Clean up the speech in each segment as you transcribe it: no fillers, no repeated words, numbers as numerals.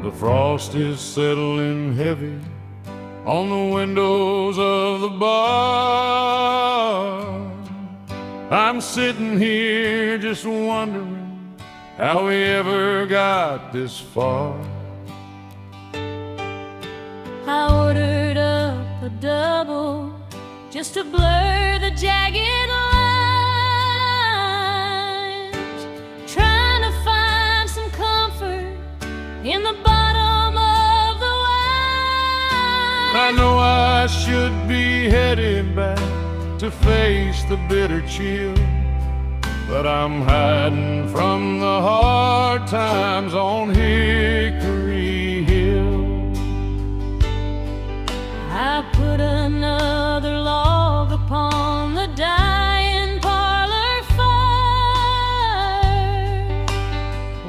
The frost is settling heavy on the windows of the bar. I'm sitting here just wondering how we ever got this far. I ordered up a double just to blur the jagged lines, trying to find some comfort in the bottom of the wine. I know I should be headed back to face the bitter chill, but I'm hiding from the hard times on Hickory Hill. I put another log upon the dying parlor fire,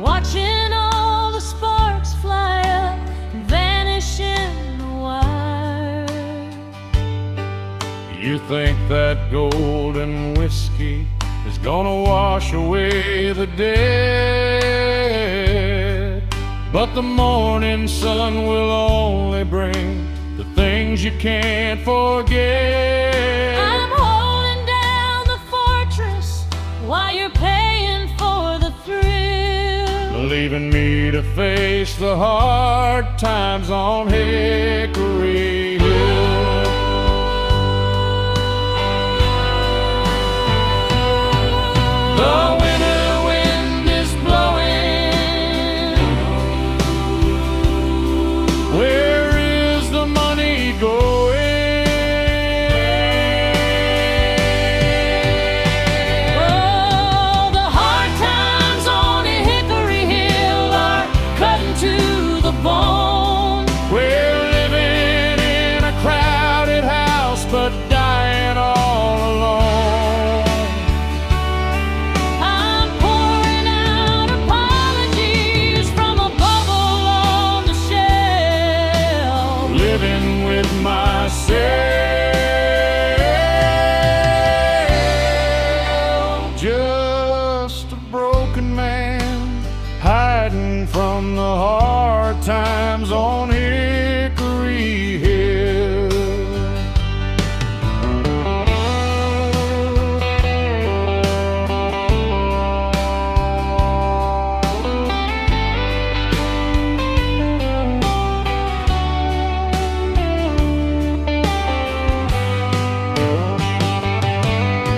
watching all the sparks fly up and vanish in the wire. You think that golden whiskey is gonna wash away the dead, but the morning sun will only bring the things you can't forget. I'm holding down the fortress while you're paying for the thrill, leaving me to face the hard times on Hickory Hill. The winter wind is blowing. Where is the money going? oh, the hard times on Hickory Hill are cutting to the bone. We're living in a crowded house, but dying all alone. I'm pouring out apologies from a bubble on the shelf, Living with myself, just a broken man hiding from the hard times on Hickory Hill.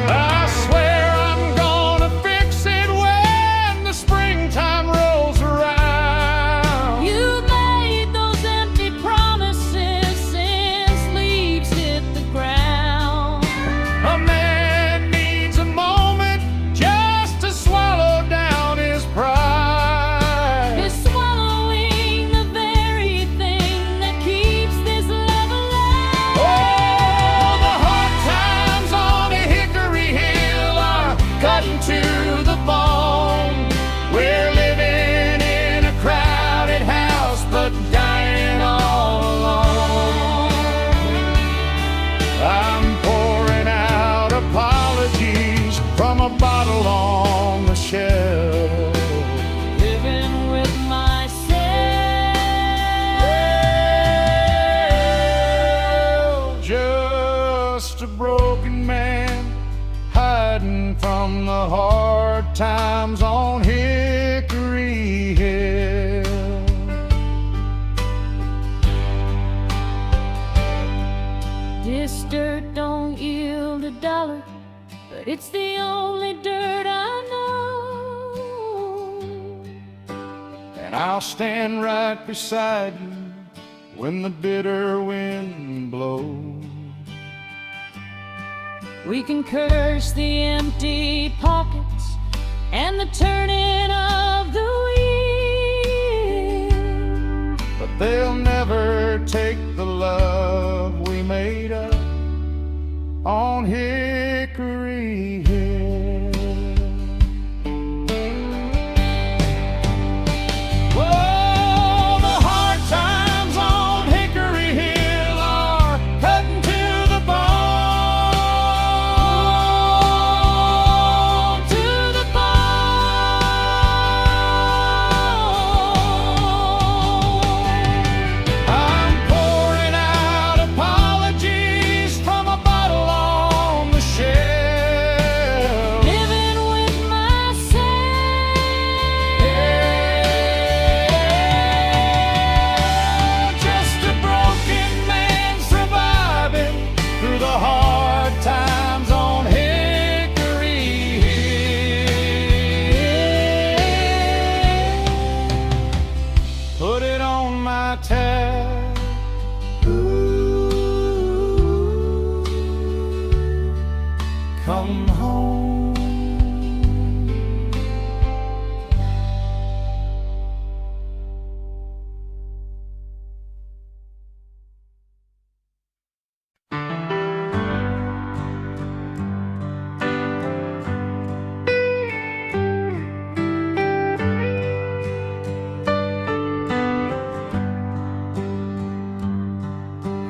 I swear I'm gonna fix it when the springtime rolls around. you made those empty promises since leaves hit the ground. A man needs a moment just to swallow down his pride. Is swallowing the very thing that keeps this love alive. Oh, the hard times on Hickory Hill are cutting to the bone. We're living in a crowded house, but dying all alone. I'm pouring out apologies from a bottle on the shelf. Living with myself. Just a broken man hiding from the hard times on Hickory Hill. This dirt don't yield a dollar, but it's the only dirt I know. And I'll stand right beside you when the bitter wind blows. We can curse the empty pockets and the turning of the wheel, But they'll never take the love we made up on Hickory Hill. Whoa, the hard times on Hickory Hill are cutting to the bone. to the bone. my tab. Ooh, come home.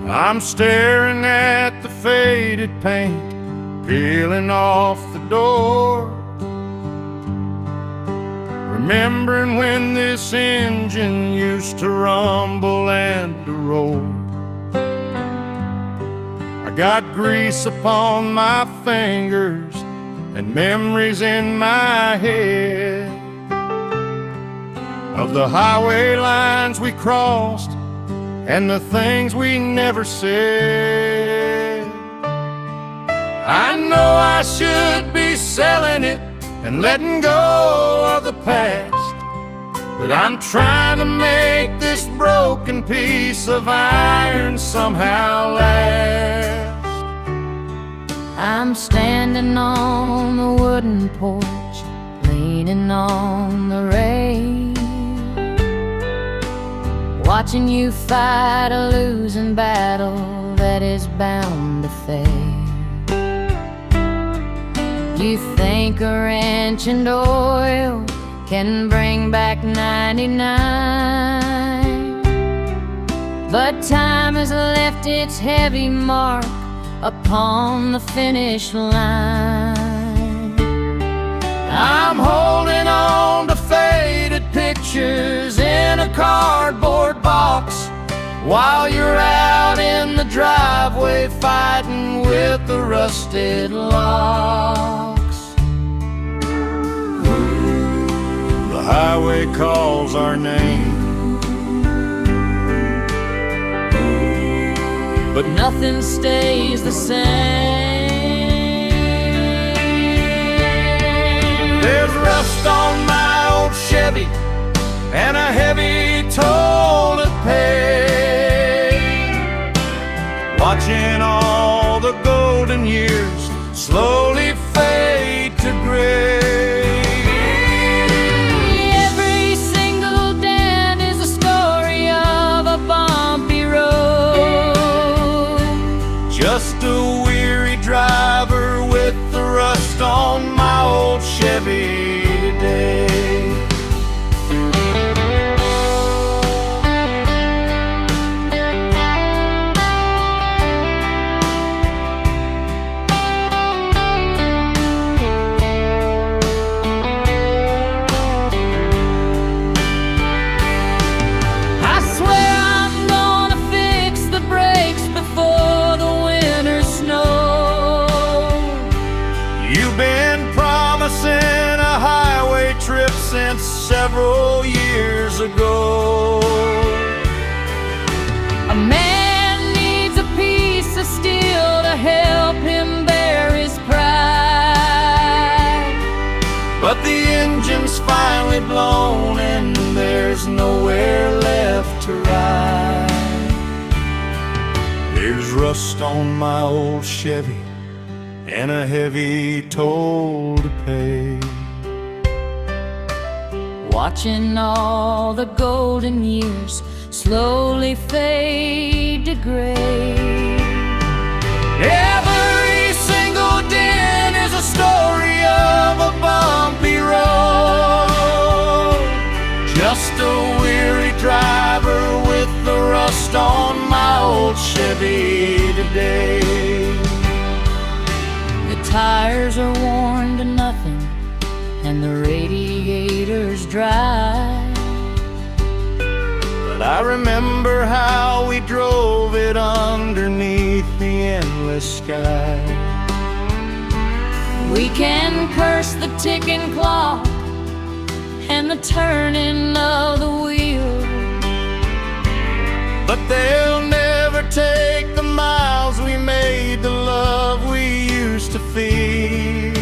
I'm staring at the faded paint peeling off the door, remembering when this engine used to rumble and to roar. I got grease upon my fingers and memories in my head of the highway lines we crossed and the things we never said. I know I should be selling it and letting go of the past, but I'm trying to make this broken piece of iron somehow last. I'm standing on the wooden porch, leaning on the rail, watching you fight a losing battle that is bound to fail. You think a wrench and oil can bring back 99, but time has left its heavy mark upon the finish line. I'm holding on to faded pictures in a cardboard box while you're out in the driveway fighting with the rusted locks. The highway calls our name, but nothing stays the same. There's rust on my old Chevy and a heavy toll to pay, watching all the golden years slowly fade to gray. Every single dent is a story of a bumpy road, just a weary driver with the rust on my old Chevy today. A highway trip since several years ago. a man needs a piece of steel to help him bear his pride, but the engine's finally blown and there's nowhere left to ride. There's rust on my old Chevy and a heavy toll to pay, watching all the golden years slowly fade to gray. Every single dent is a story of a bumpy road, just a weary driver with the rust on my old Chevy today. The tires are worn to nothing and the radiator's dry, but I remember how we drove it underneath the endless sky. We can curse the ticking clock and the turning of the wheel, but they'll never take the miles we made, the love we used to feel.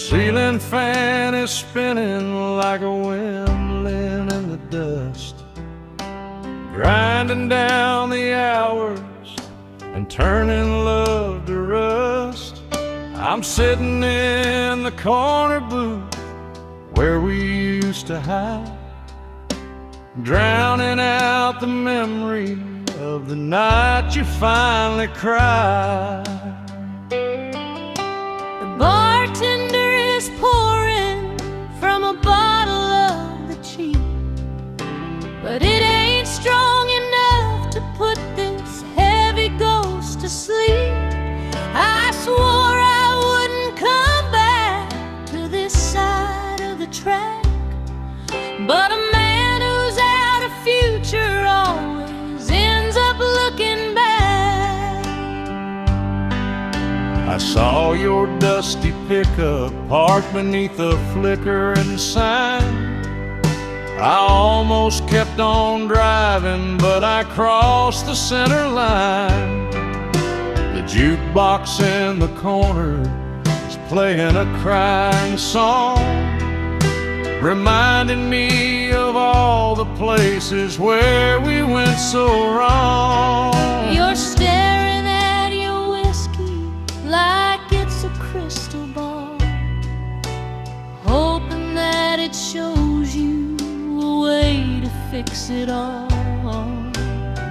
ceiling fan is spinning like a windling in the dust, grinding down the hours and turning love to rust. I'm sitting in the corner booth where we used to hide, drowning out the memory of the night you finally cried. The bartender is pouring from a bottle of the cheap, but it ain't strong enough to put this heavy ghost to sleep. I swore I wouldn't come back to this side of the track, but a man who's out of future always ends up looking back. I saw your dusty pickup parked beneath a flickering sign. I almost kept on driving, but I crossed the center line. The jukebox in the corner is playing a crying song, reminding me of all the places where we went so wrong. You're staring at your whiskey like it's a crystal ball, hoping that it shows you a way to fix it all.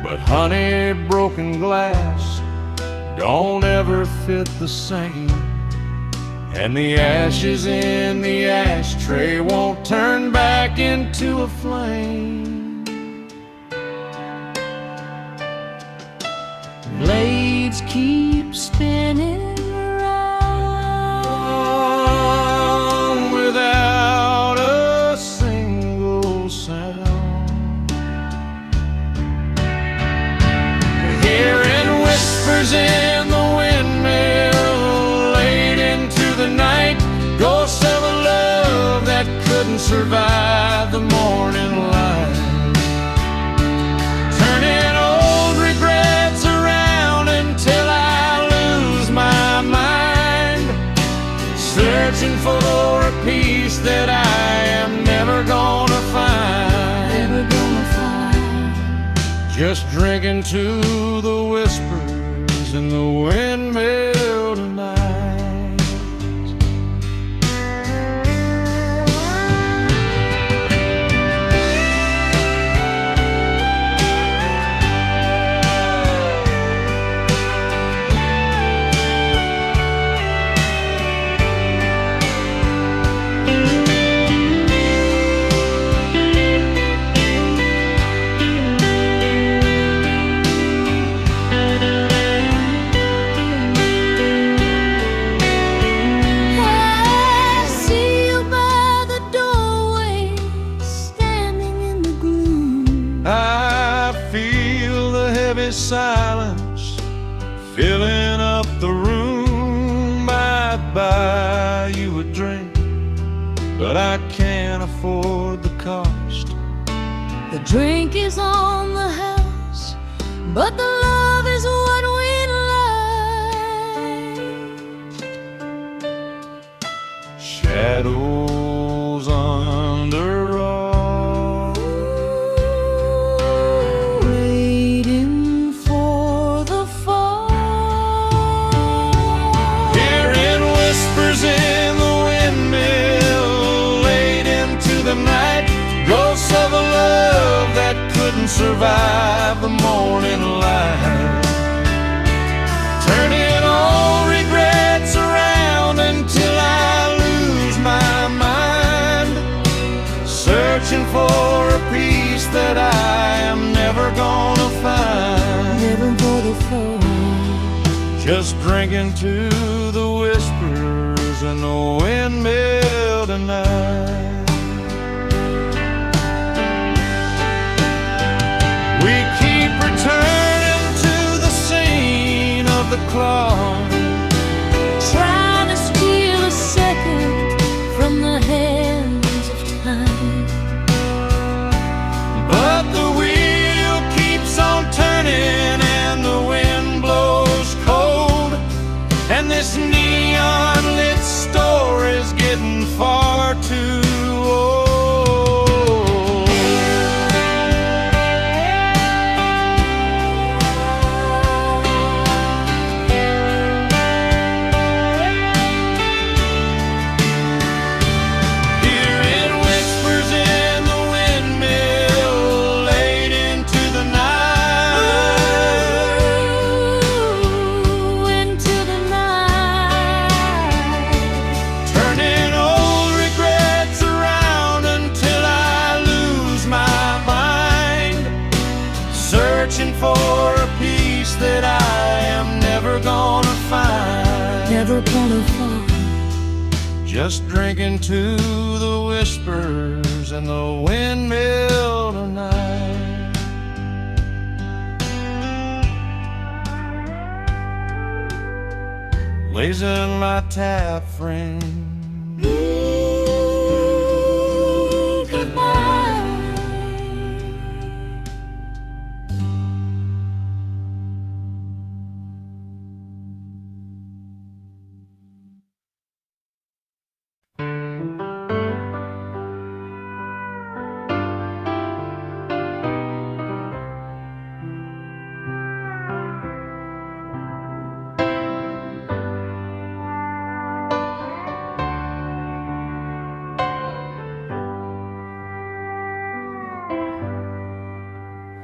But honey, broken glass don't ever fit the same, and the ashes in the ashtray won't turn back into a flame. Blades keep spinning around without a single sound, hearing whispers in the windmill late into the night, ghosts of a love that couldn't survive the morning light, turning old regrets around until I lose my mind, searching for a peace that I am never gonna find. never gonna find. Just drinking to the whispers in the windmill tonight. Silence filling up the room. I'd buy you a drink, but I can't afford the cost. The drink is on the house, but the love is what we like. Shadows under all, ghosts of a love that couldn't survive the morning light, turning all regrets around until I lose my mind, searching for a peace that I am never gonna find. Never gonna find. Just drinking to the whispers in the windmill tonight. We keep returning to the scene of the clock, trying to steal a second from the hands of time, but the wheel keeps on turning and the wind blows cold, and this neon lit story's getting just drinking to the whispers in the windmill tonight. Lays in my tap frame. Good night.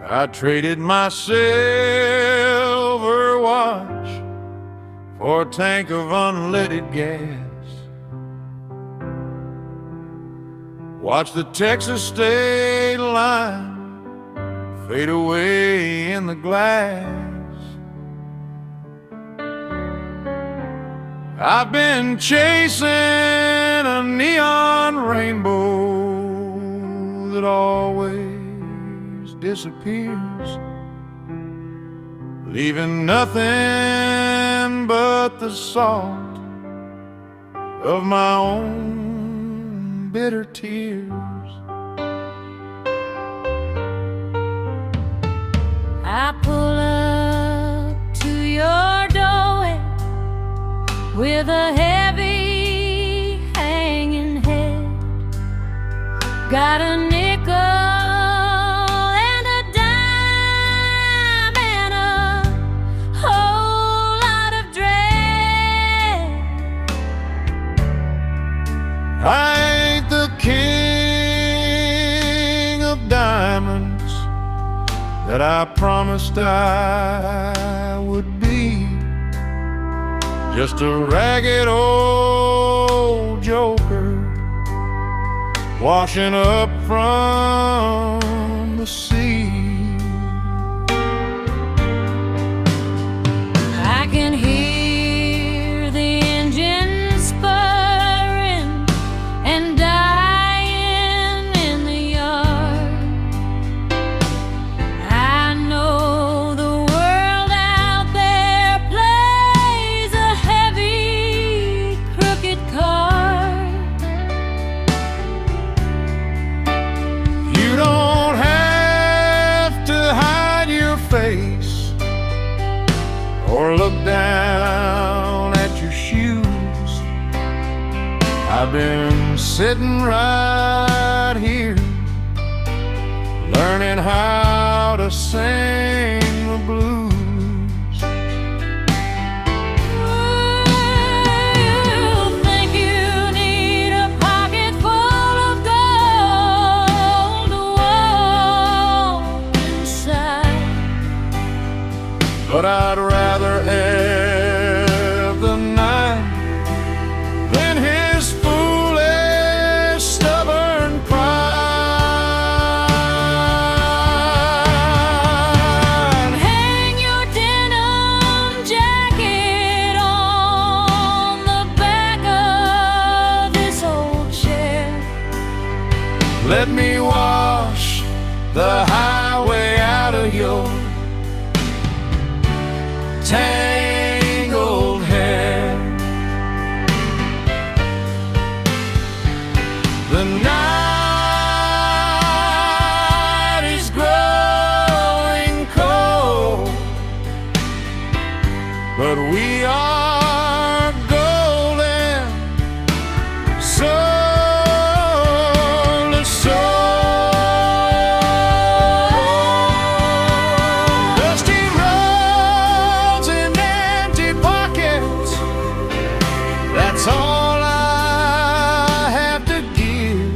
I traded my silver watch for a tank of unleaded gas. Watched the Texas state line fade away in the glass. I've been chasing a neon rainbow that always disappears, leaving nothing but the salt of my own bitter tears. I pull up to your doorway with a heavy hanging head. Got a nickel and a dime and a whole lot of dread. I ain't the king of diamonds that I promised I would be, just a ragged old joker washing up from the sea. I can hear the engine spurring and dying in the yard. I know the world out there plays a heavy, crooked card. You don't have to hide your face or look down at your shoes. I've been sitting right here, learning how to sing the blues. You think you need a pocket full of gold to walk inside, But I'd rather have the night than his foolish, stubborn pride. hang your denim jacket on the back of this old chair. Let me wash the highway out of your tangled hair. The night is growing cold, but we are golden, soul to soul. Dusty roads and empty pockets, that's all I have to give.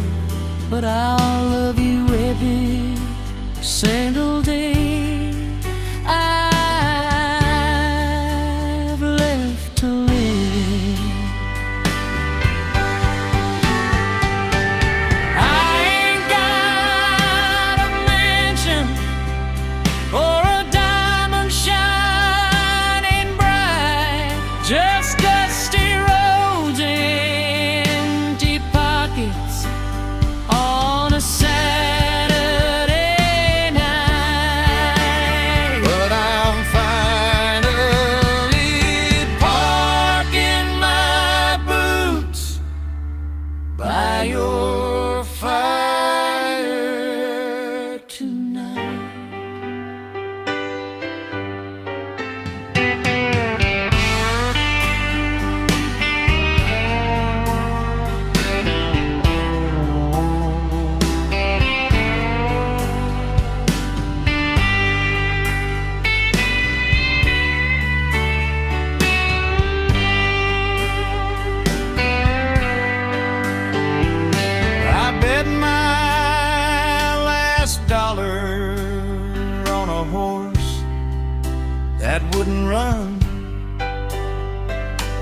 that wouldn't run.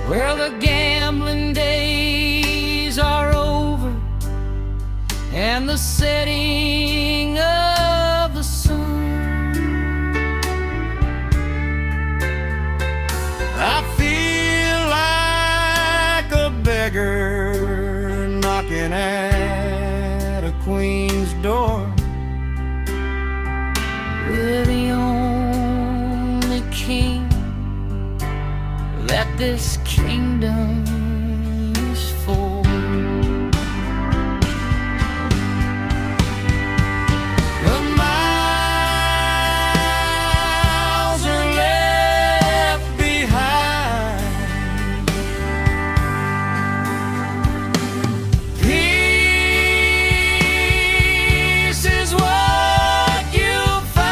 Well, the gambling days are over, and the setting of the sun. I feel like a beggar knocking at a queen's door. We're the only king that this kingdom is for. The miles are left behind. Peace is what you'll find.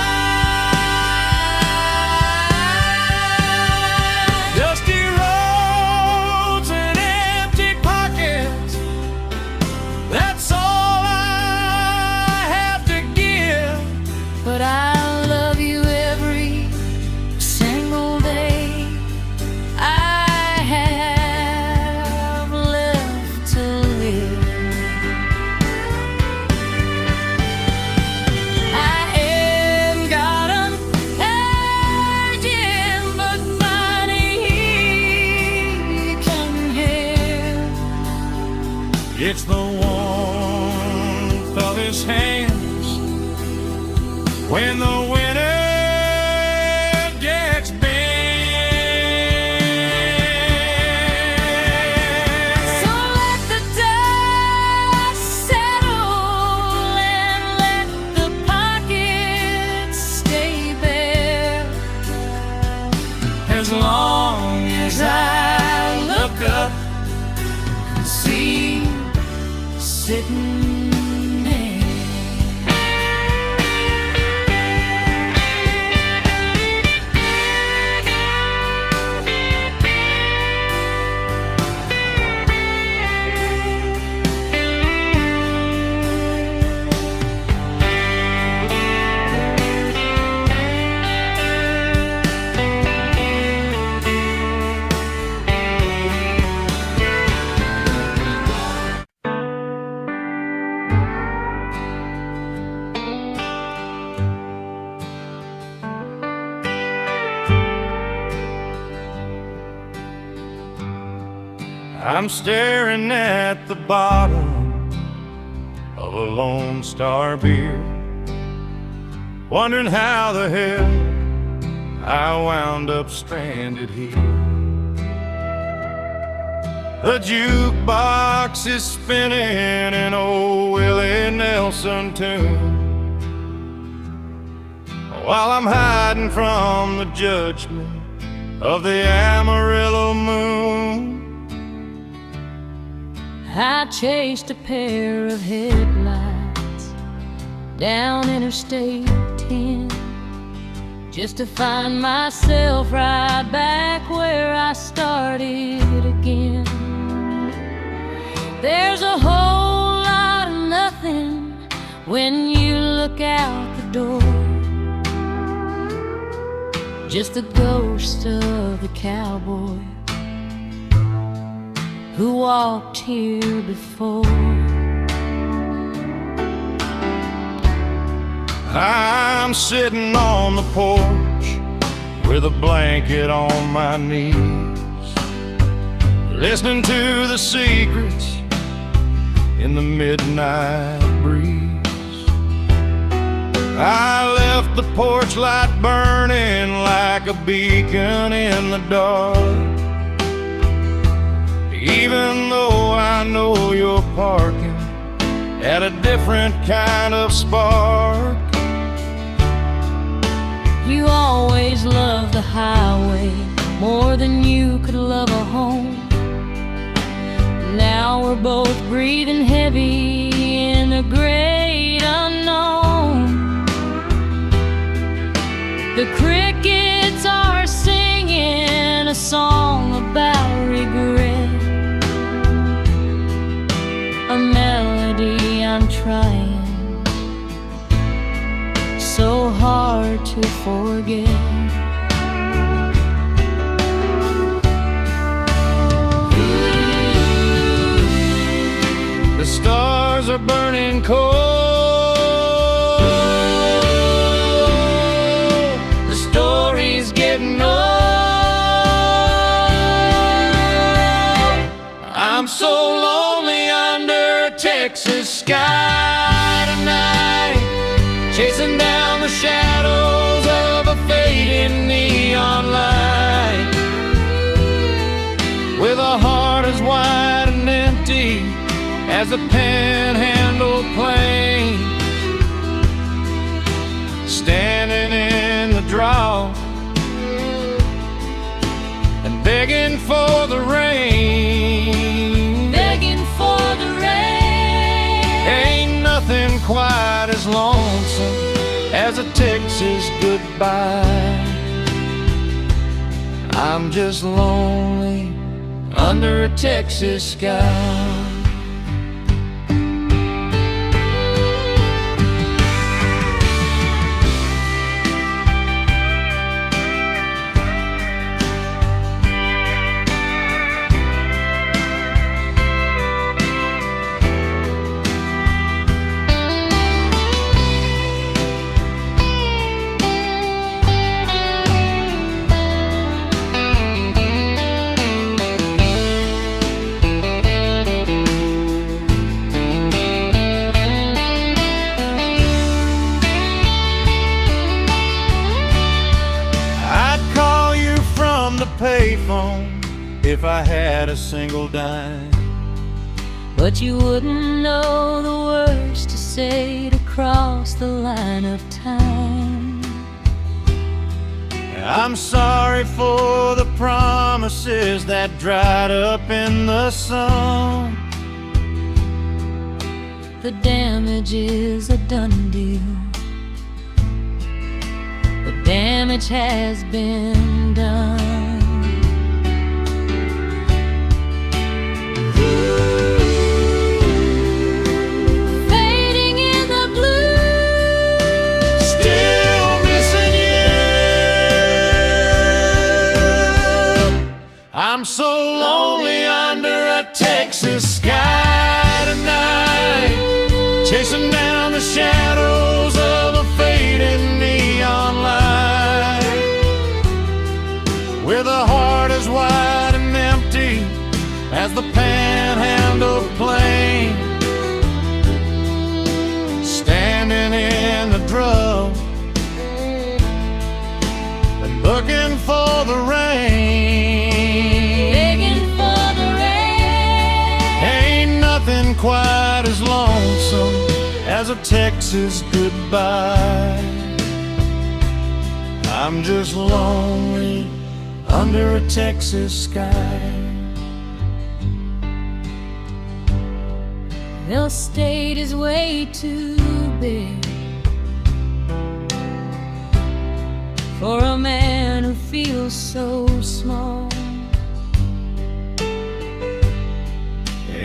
Dusty roads and empty pockets, that's all I have to give. But I love you every single day I have left to live. I ain't got an agent, but money he can give. It's the warmth of his hands when the winter gets bent. So let the dust settle and let the pockets stay bare. As long as I look up and see you sitting there. I'm staring at the bottom of a Lone Star beer, wondering how the hell I wound up stranded here. The jukebox is spinning an old Willie Nelson tune, while I'm hiding from the judgment of the Amarillo moon. I chased a pair of headlights down Interstate 10, just to find myself right back where I started again. There's a whole lot of nothing when you look out the door, just the ghost of the cowboy who walked here before. I'm sitting on the porch with a blanket on my knees, listening to the secrets in the midnight breeze. I left the porch light burning like a beacon in the dark, even though I know you're parking at a different kind of spark. You always loved the highway more than you could love a home. Now we're both breathing heavy in the great unknown. The crickets are singing a song about regret, a melody I'm trying so hard to forget. stars are burning cold. The story's getting old. I'm so lonely under a Texas sky tonight, chasing down the shadows of a fading neon light, with a heart as wide and empty as a panhandle plain, standing in the drought and begging for the rain. Begging for the rain. Ain't nothing quite as lonesome as a Texas goodbye. I'm just lonely under a Texas sky. Payphone if I had a single dime, But you wouldn't know the words to say to cross the line of time. I'm sorry for the promises that dried up in the sun. The damage is a done deal. The damage has been done. I'm so lonely under a Texas sky tonight, chasing down the shadows of a fading neon light, with a heart as wide and empty as the panhandle plain, standing in the drought and looking for the rain. Quite as lonesome as a Texas goodbye. I'm just lonely under a Texas sky. The state is way too big for a man who feels so small.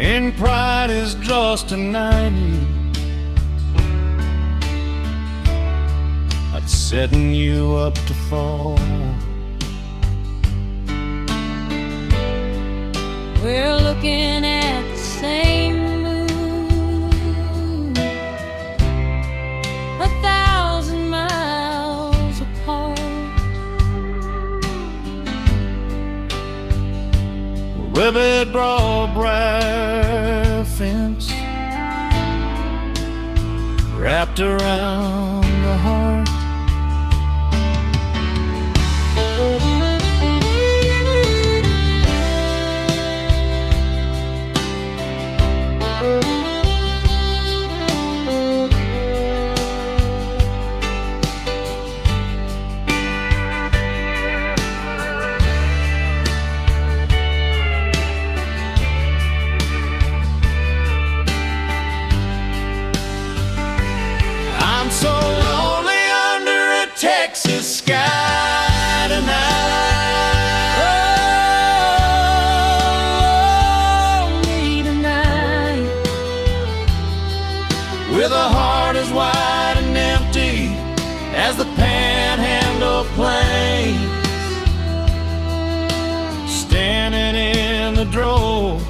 And pride is just a 90. That's setting you up to fall. We're looking at the same moon, 1,000 miles apart. Ribbit broad brass fence wrapped around the heart. I'm so lonely under a Texas sky tonight. Lonely tonight, with a heart as wide and empty as the panhandle plain, standing in the drove,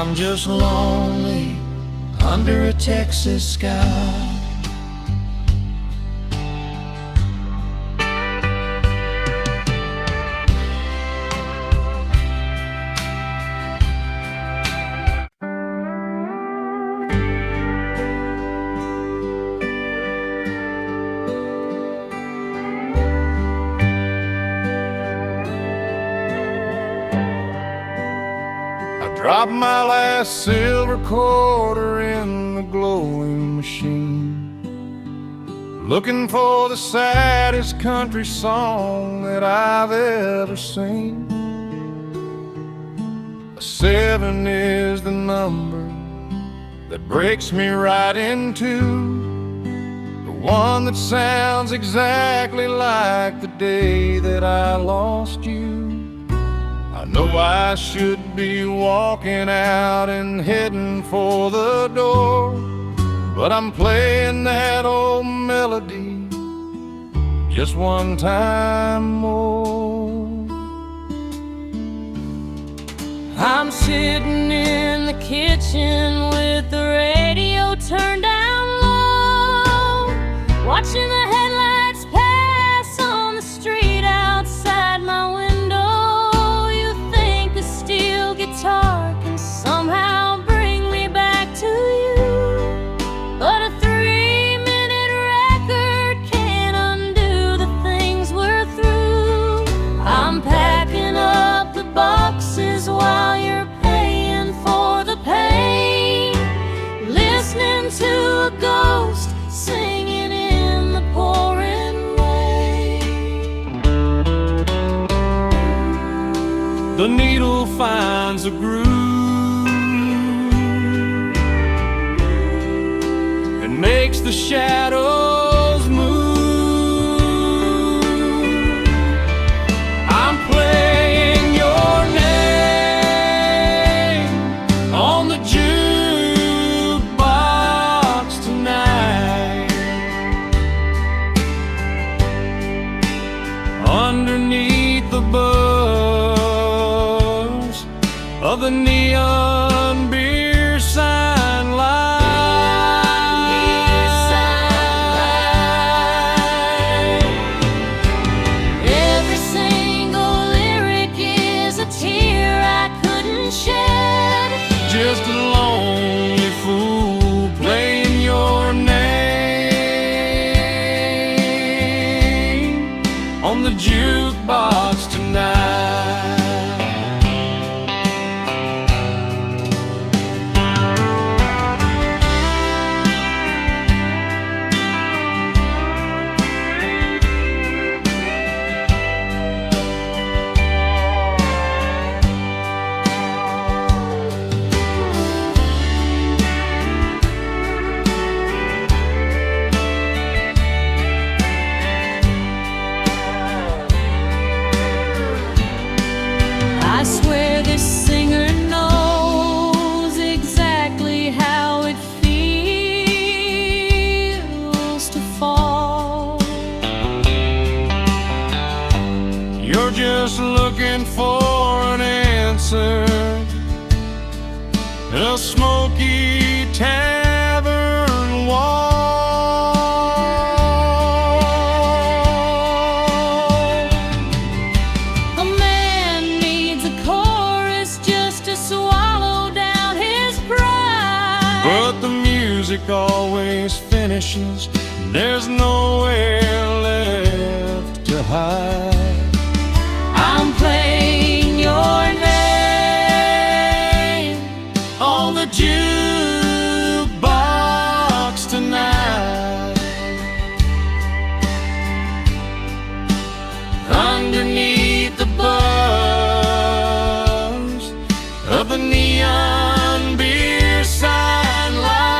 I'm just lonely under a Texas sky. Dropped my last silver quarter in the glowing machine, looking for the saddest country song that I've ever seen. A 7 is the number that breaks me right in two, the one that sounds exactly like the day that I lost you. I know I should be walking out and heading for the door, but I'm playing that old melody just one time more. I'm sitting in the kitchen with the radio turned down low, watching the headlights pass on the street outside my window. Guitar can somehow bring me back to you, but a 3-minute record can't undo the things we're through. I'm packing up the boxes while you're paying for the pain, listening to a ghost singing in the pouring rain. The needle finds a groove and makes the shadows move. I'm playing your name on the jukebox tonight, underneath the buzz of the neon beer sign light. Every single lyric is a tear I couldn't shed, Just a lonely fool playing your name on the jukebox tonight. I swear this singer knows exactly how it feels to fall. You're just looking for an answer in a smoky tavern wall. A man needs a chorus just to swallow down his pride, But the music always finishes, there's nowhere left to hide. I'm playing your name On the jukebox tonight, underneath the buzz of the neon beer sign light.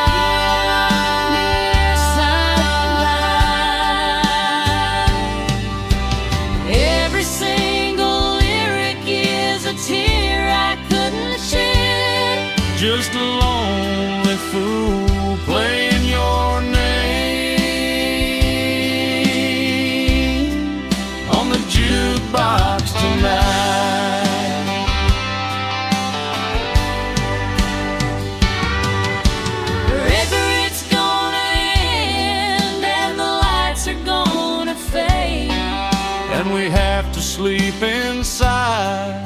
Every single lyric is a tear I couldn't shed, Just a lonely sleep inside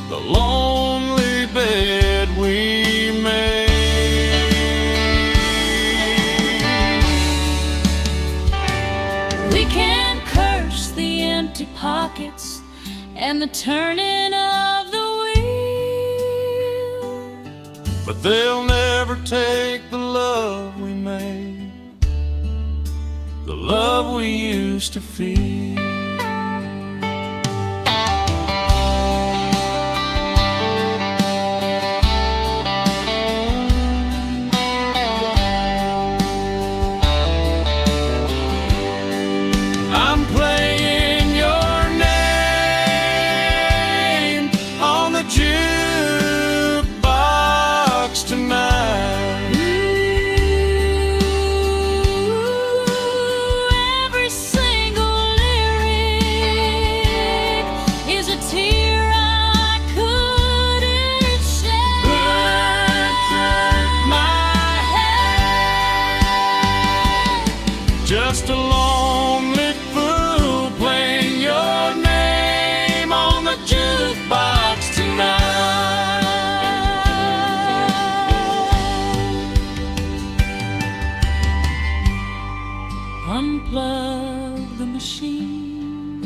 the lonely bed we made. We can curse the empty pockets and the turning of the wheel, but they'll never take the love we made, the love we used to feel. I'm playing your name on the jukebox tonight. Every single lyric is a tear I couldn't shed. My head, just a lonely fool playing your name on the jukebox tonight. Unplug the machine.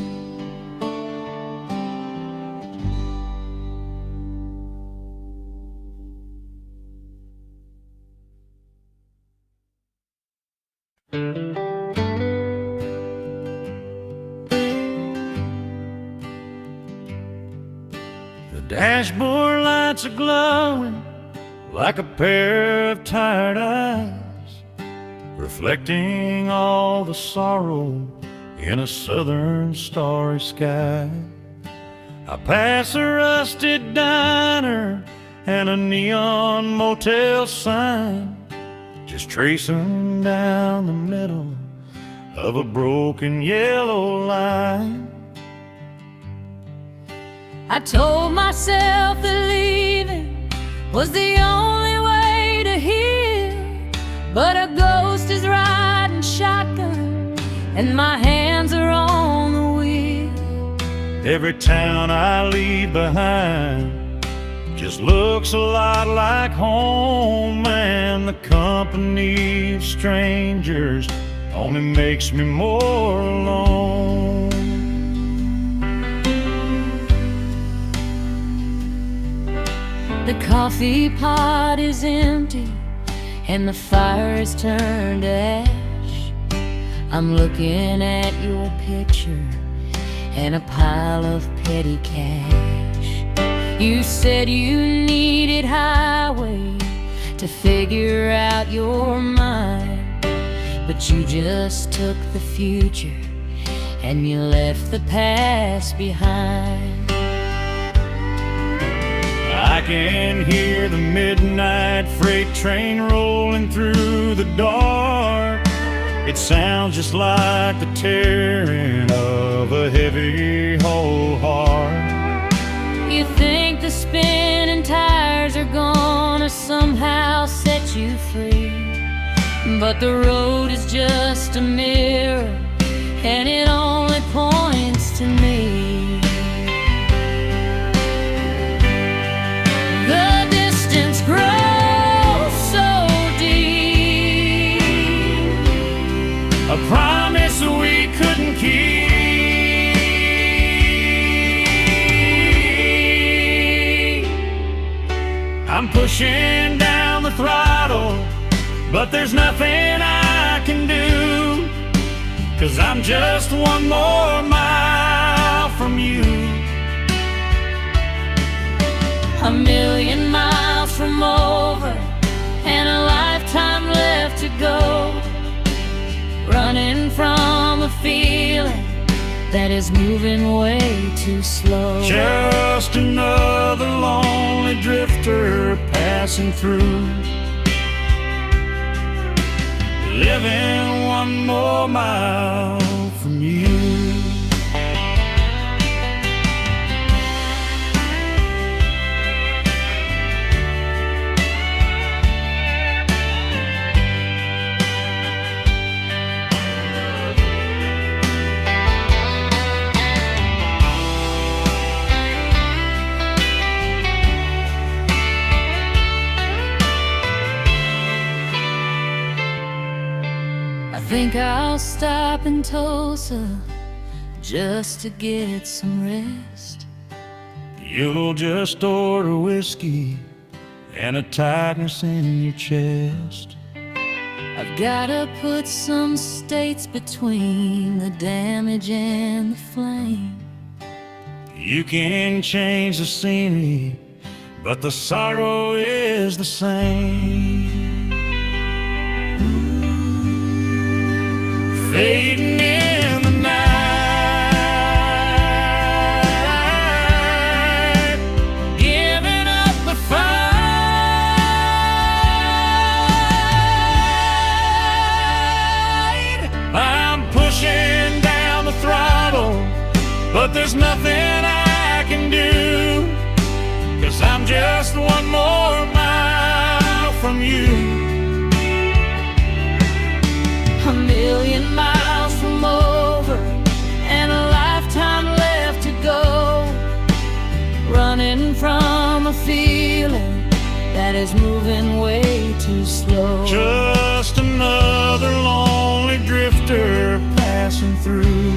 The dashboard lights are glowing like a pair of tired eyes, reflecting all the sorrow in a southern starry sky. I pass a rusted diner and a neon motel sign, just tracing down the middle of a broken yellow line. I told myself that leaving was the only way to heal, but a ghost is riding shotgun and my hands are on the wheel. Every town I leave behind just looks a lot like home, and the company of strangers only makes me more alone. The coffee pot is empty and the fire is turned to ash. I'm looking at your picture and a pile of petty cash. You said you needed highway to figure out your mind, but you just took the future and you left the past behind. I can hear the midnight freight train rolling through the dark. It sounds just like the tearing of a heavy whole heart. You think the spinning tires are gonna somehow set you free, but the road is just a mirror and it only points to me. The distance grows so deep, A promise we couldn't keep. I'm pushing down the throttle, but there's nothing I can do, 'cause I'm just one more mile from you. a million miles from over and a lifetime left to go, running from a feeling that is moving way too slow. Just another lonely drifter passing through, living one more mile from you. think I'll stop in Tulsa just to get some rest. You'll just order whiskey and a tightness in your chest. I've gotta put some states between the damage and the flame. You can change the scenery, but the sorrow is the same. Fading in the night, giving up the fight. I'm pushing down the throttle, but there's nothing I can do, 'cause I'm just one more mile from you. A million miles from over and a lifetime left to go, running from a feeling that is moving way too slow. Just another lonely drifter passing through,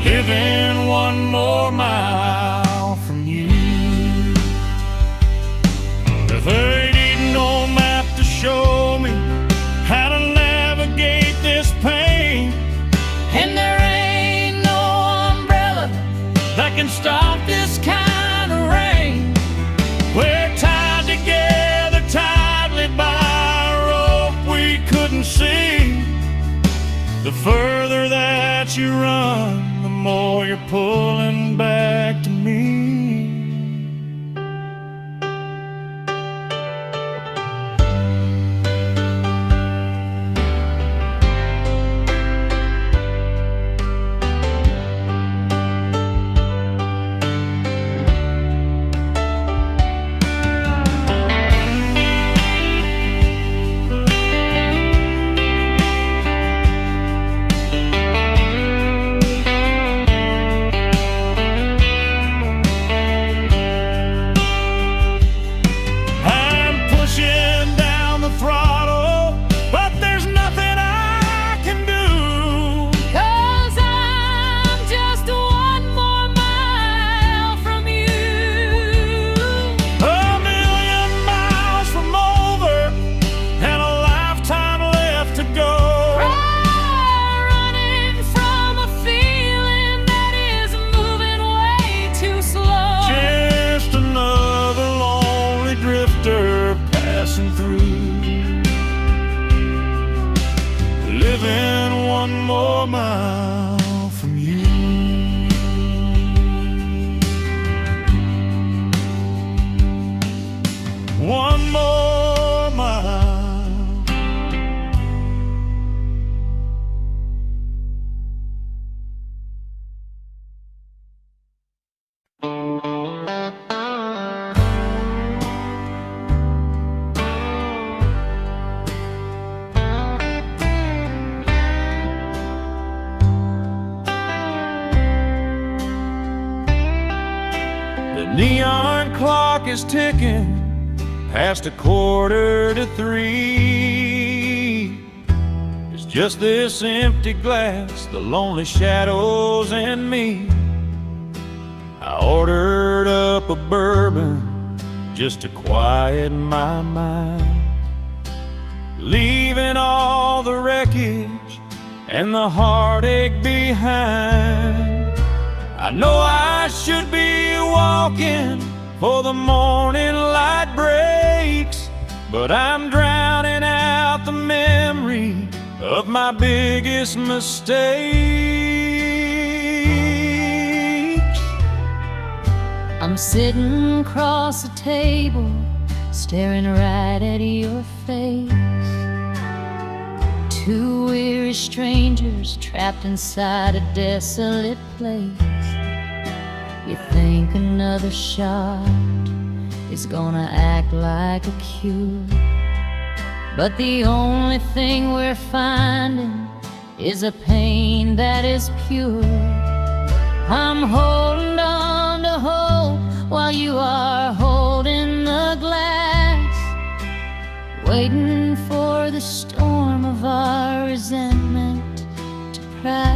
living one more mile from you. There ain't no map to show me how to navigate this pain, And there ain't no umbrella that can stop this kind of rain. We're tied together tightly by a rope we couldn't see. The further that you run, the more you're pulling back to me. Living one more mile from you. One more mile. The neon clock is ticking past 2:45. It's just this empty glass, the lonely shadows, and me. I ordered up a bourbon just to quiet my mind, leaving all the wreckage and the heartache behind. I know I should be walking for the morning light breaks, but I'm drowning out the memory of my biggest mistakes. I'm sitting across the table, staring right at your face. Two weary strangers trapped inside a desolate place. You think another shot is gonna act like a cure, but the only thing we're finding is a pain that is pure. I'm holding on to hope while you are holding the glass, waiting for for the storm of our resentment to price.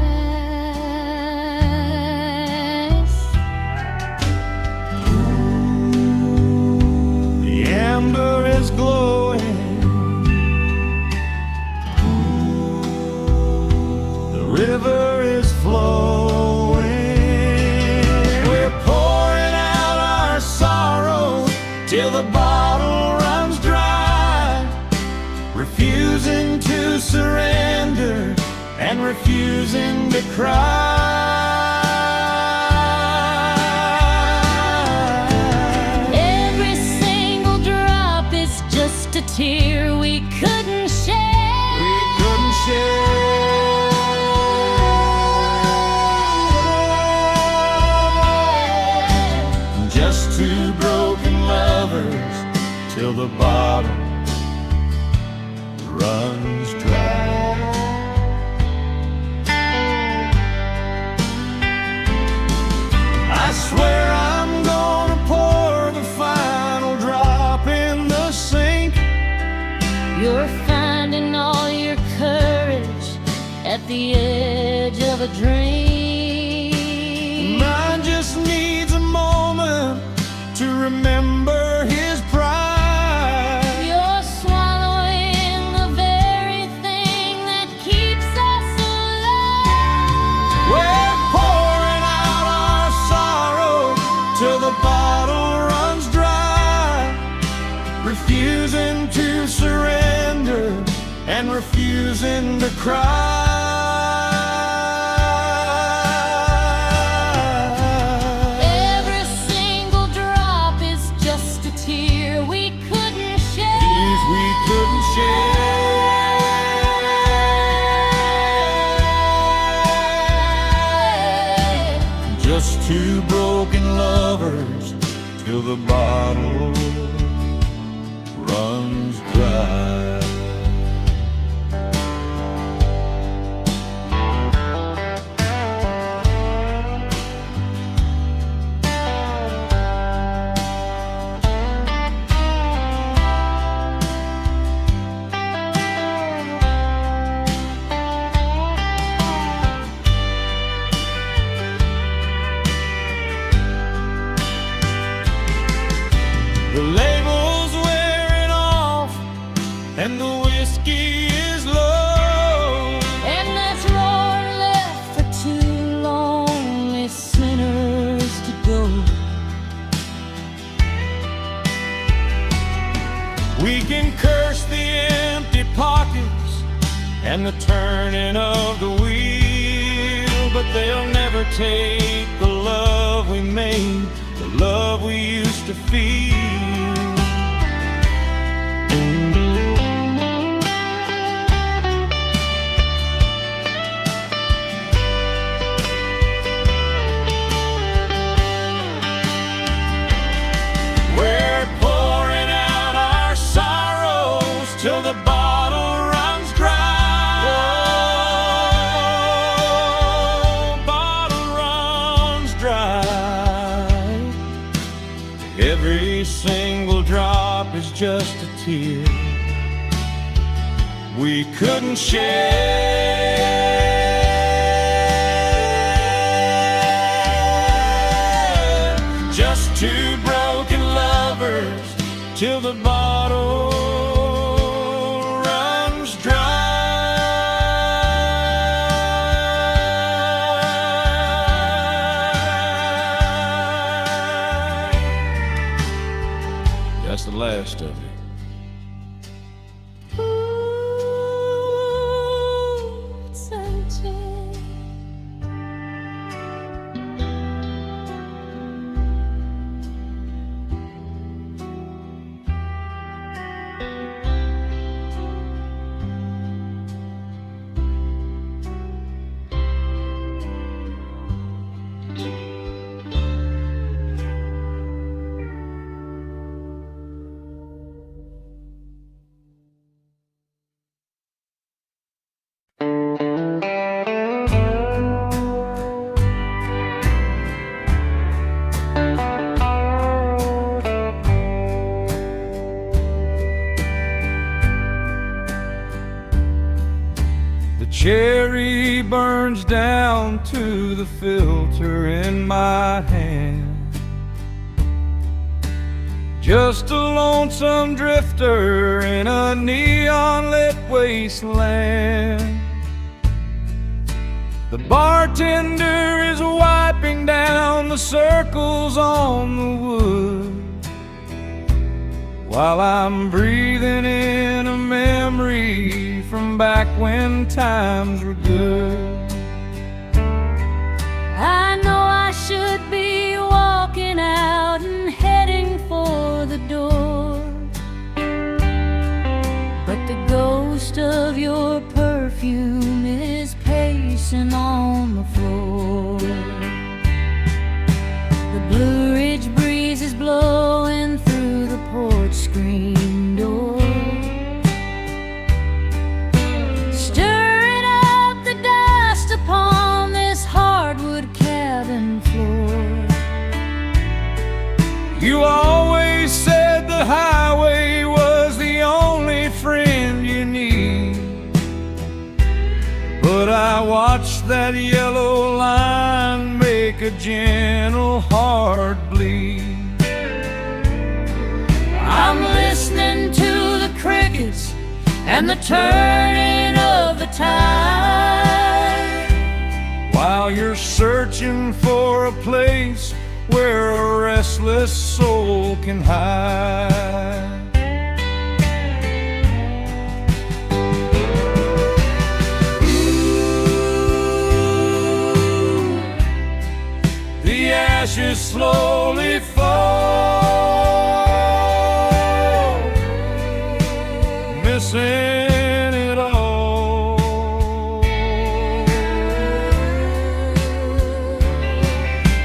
The amber is glowing, the river is flowing. We're pouring out our sorrow till the bottle runs dry, refusing to surrender and refusing to cry. Every single drop is just a tear we couldn't share. We couldn't share. Just two broken lovers till the bottle runs dry. I swear I'm gonna pour the final drop in the sink. You're finding all your courage at the edge of a dream. Mine just needs a moment to remember his pride. You're swallowing the very thing that keeps us alive. We're pouring out our sorrow till the bottle runs dry, refusing to surrender and refusing to cry. Every single drop is just a tear we couldn't share. Tears we couldn't share. Just two broken lovers till the bottle runs dry. The label's wearing off and the whiskey is low, And that's roar left for two lonely sinners to go. we can curse the empty pockets and the turning of the wheel, but they'll never take the love we made, the love we used to feel. We're pouring out our sorrows till the bottle runs dry. Oh, bottle runs dry. Every single drop is just a tear we couldn't share. Just two broken lovers till the bottle runs dry. That's the last of it. Ooh, it's empty. Sherry burns down to the filter in my hand. Just a lonesome drifter in a neon-lit wasteland. The bartender is wiping down the circles on the wood, while I'm breathing in a memory from back when times were good. I know I should be walking out and heading for the door, but the ghost of your perfume is pacing on the floor. The Blue Ridge breeze is blowing through the porch screen door, stirring up the dust upon this hardwood cabin floor. You always said the highway was the only friend you need, but I watched that yellow line make a gentle heart bleed. I'm listening to the crickets and the turning of the tide, while you're searching for a place where a restless soul can hide. The ashes slowly fall, missing it all.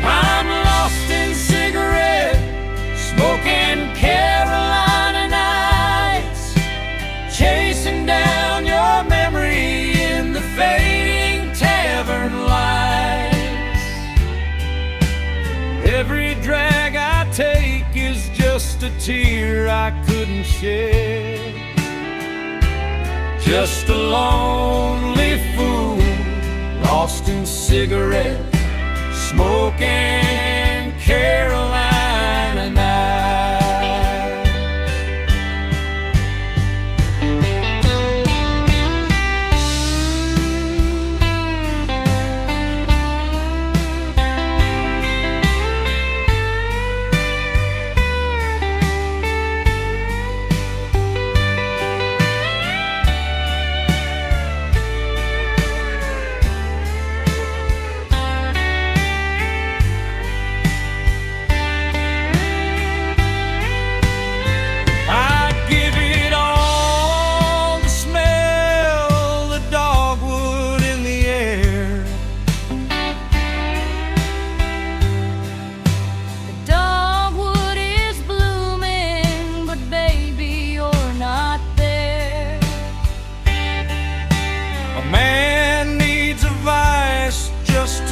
I'm lost in cigarette, smoking Carolina nights, chasing down your memory in the fading tavern lights. Every drag I take is just a tear I couldn't shed, just a lonely fool lost in cigarette, smoking Carolina nights.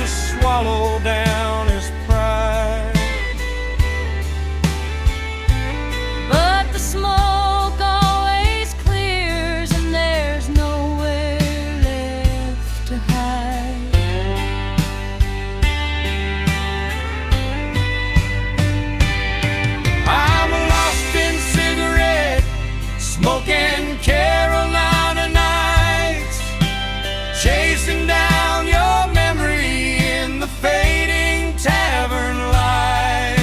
Swallow down his pride, but the smoke always clears and there's nowhere left to hide. I'm lost in cigarette, smoking Carolina nights, chasing down your memory in the fading tavern light.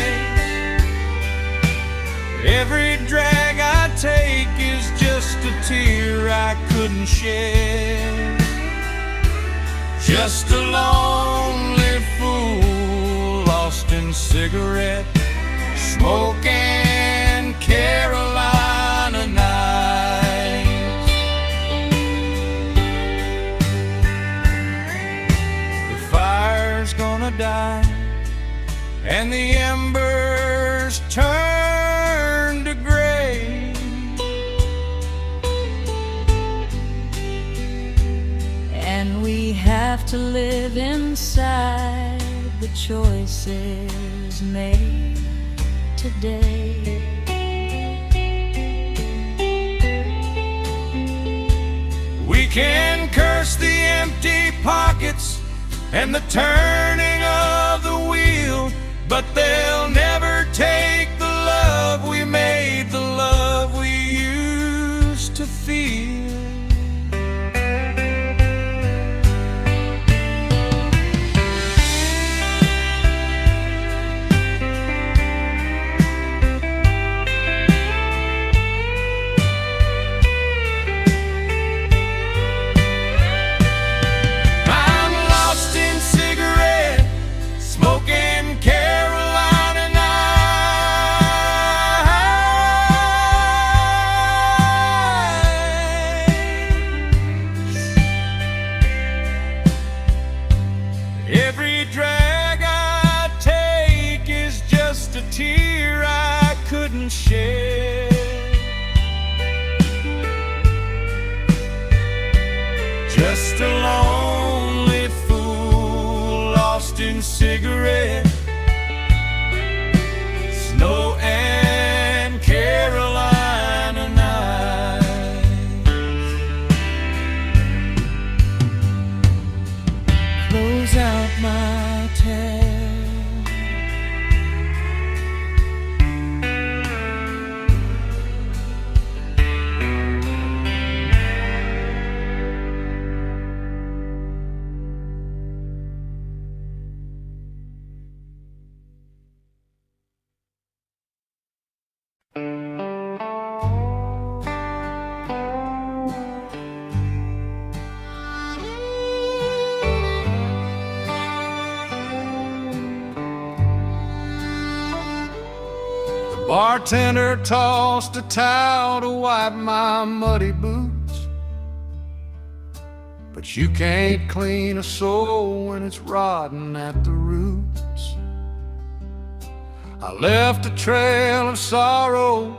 Every drag I take is just a tear I couldn't shed, just a lonely fool lost in cigarette, smoking Carolina nights. The fire's gonna die and the embers turn to gray, And we have to live inside the choices made today. we can curse the and the turning of the wheel, but they'll never take the love we made, the love we used to feel. Every drag I take is just a tear I couldn't shed. Just a lonely fool lost in cigarette, snow and Carolina nights. Close out my tab. Bartender tossed a towel to wipe my muddy boots, but you can't clean a soul when it's rotten at the roots. I left a trail of sorrow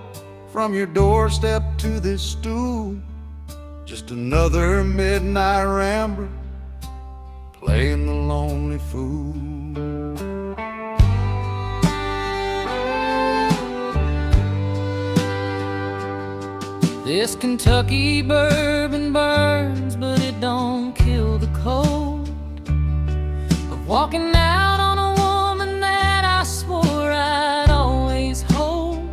from your doorstep to this stool, just another midnight rambler playing the lonely fool. This Kentucky bourbon burns, but it don't kill the cold of walking out on a woman that I swore I'd always hold.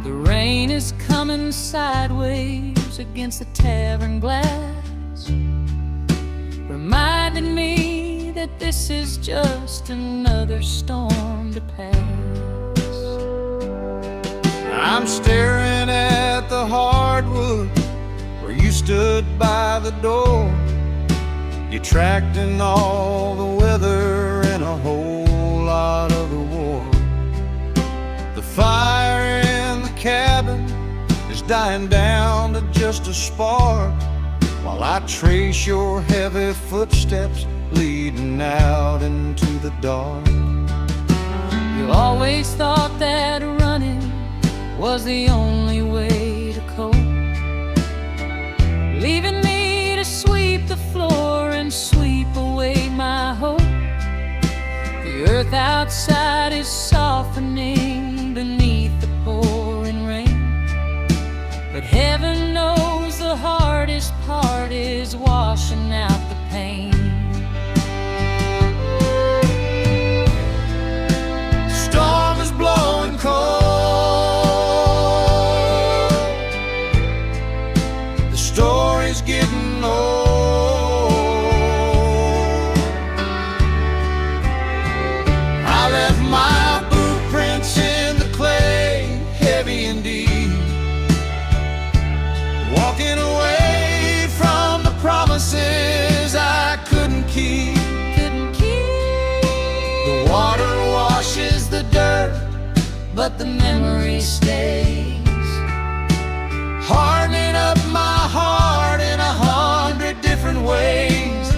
The rain is coming sideways against the tavern glass, reminding me that this is just another storm to pass. I'm staring at the hardwood where you stood by the door, detracting all the weather and a whole lot of the war. The fire in the cabin is dying down to just a spark, while I trace your heavy footsteps leading out into the dark. You always thought that running was the only way to cope, leaving me to sweep the floor and sweep away my hope. The earth outside is softening beneath the pouring rain, but heaven knows the hardest part is washing out the pain. The storm is blowing cold, story's getting old. I left my boot prints in the clay, heavy indeed, walking away from the promises I couldn't keep. The water washes the dirt, but the memory stays, hardening up my heart in 100 different ways,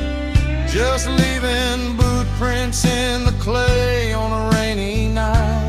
just leaving boot prints in the clay on a rainy night.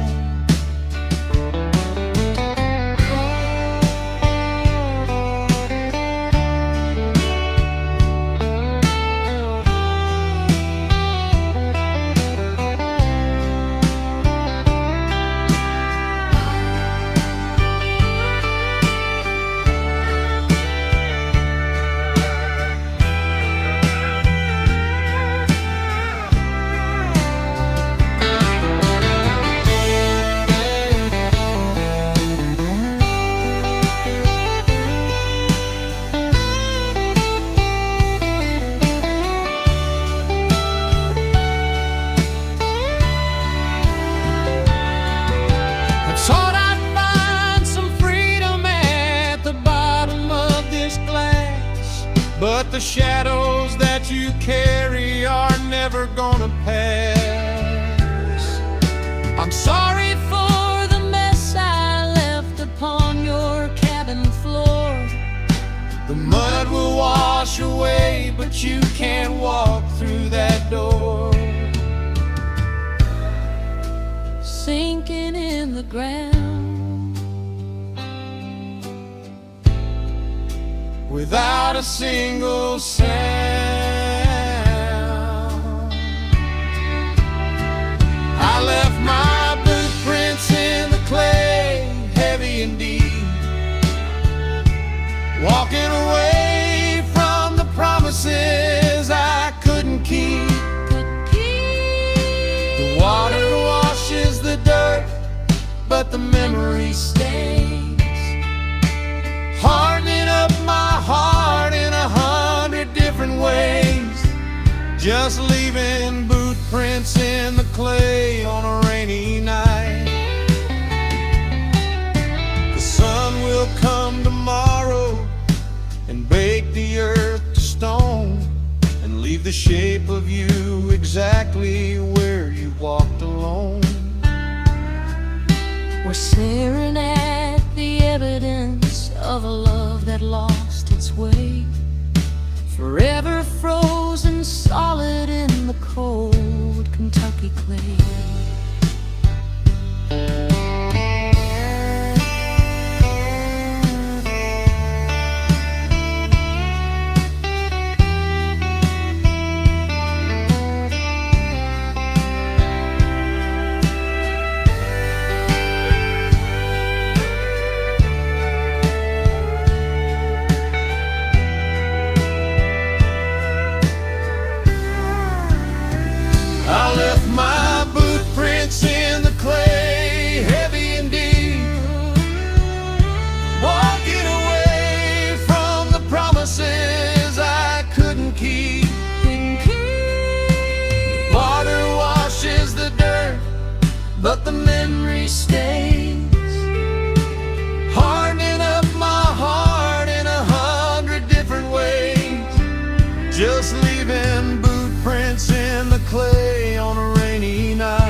the shadows that you carry are never gonna pass. I'm sorry for the mess I left upon your cabin floor. The mud will wash away, but you can't walk through that door. Sinking in the ground without a single sound. I left my boot prints in the clay, heavy and deep, walking away from the promises I couldn't keep. The water washes the dirt, but the memory stays, hardening up my heart in 100 different ways, just leaving boot prints in the clay on a rainy night. The sun will come tomorrow and bake the earth to stone, and leave the shape of you exactly where you walked alone. We're staring at the evidence of a love that lost its way, forever frozen solid in the cold Kentucky clay. I left my boot prints in the clay, heavy and deep, walking away from the promises I couldn't keep. Water washes the dirt, but the memory stays, hardening up my heart in 100 different ways, just leaving boot prints in the clay on a rainy night.